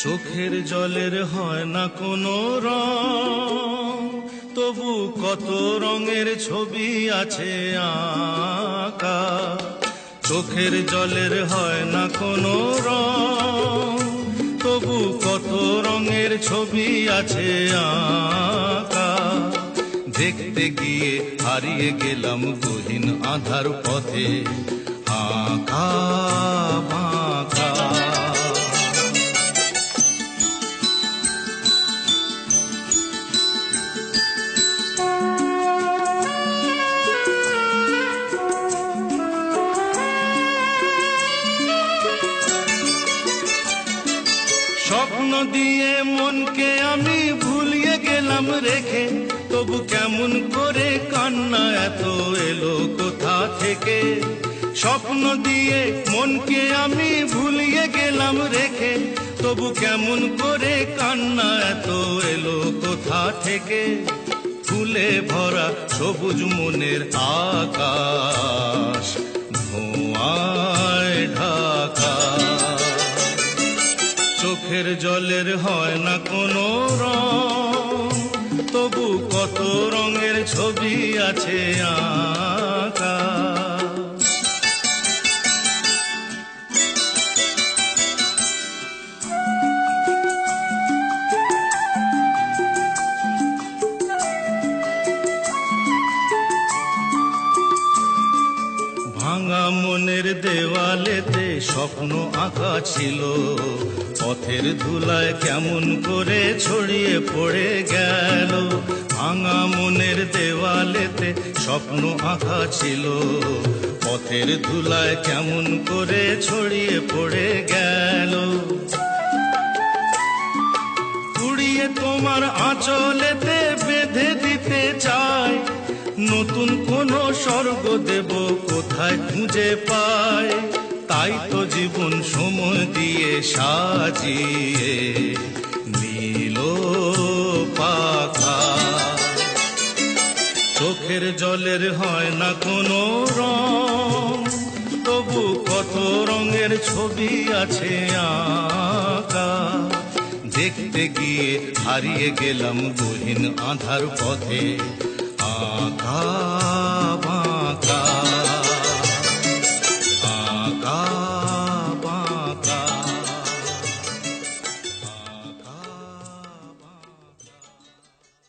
চোখের জলের হয় না কোনো রং, তবু কত রঙের ছবি আছে আঁকা। চোখের জলের হয় না কোনো রং, তবু কত রঙের ছবি আছে আঁকা। দেখতে গিয়ে হারিয়ে গেলাম গহীন আধার পথে, আঁকা বাঁকা। স্বপ্ন দিয়ে মনকে আমি ভুলিয়ে গেলাম রেখে, তবু কেমন করে কান্না এত এলো কোথা থেকে। স্বপ্ন দিয়ে মনকে আমি ভুলিয়ে গেলাম রেখে, তবু কেমন করে কান্না এত এলো কোথা থেকে। ফুলে ভরা সবুজ মনের আকাশ ধোঁয়ায় ঢাকা। চোখের জলের হয় না কোনো রং, তবু কত রঙের ছবি আছে আঁকা। ভাঙা মনের দেওয়ালেতে স্বপ্ন আঁকা ছিল, পথের ধুলায় কেমন করে ছড়িয়ে পড়ে গেল। ভাঙা মনের দেওয়ালেতে স্বপ্ন আঁকা ছিল, পথের ধুলায় কেমন করে ছড়িয়ে পড়ে গেল। উড়িয়ে তোমার আঁচলেতে বেঁধে দিতে চাই, নতুন কোন স্বর্গ দেব কোথায় খুঁজে পাই। তাই তো জীবন সময় দিয়ে সাজিয়ে নীল পাখা। চোখের জলের হয় না কোনো রং, তবু কত রঙের ছবি আছে আঁকা। দেখতে গিয়ে হারিয়ে গেলাম গহীন আধার পথে, আঁকা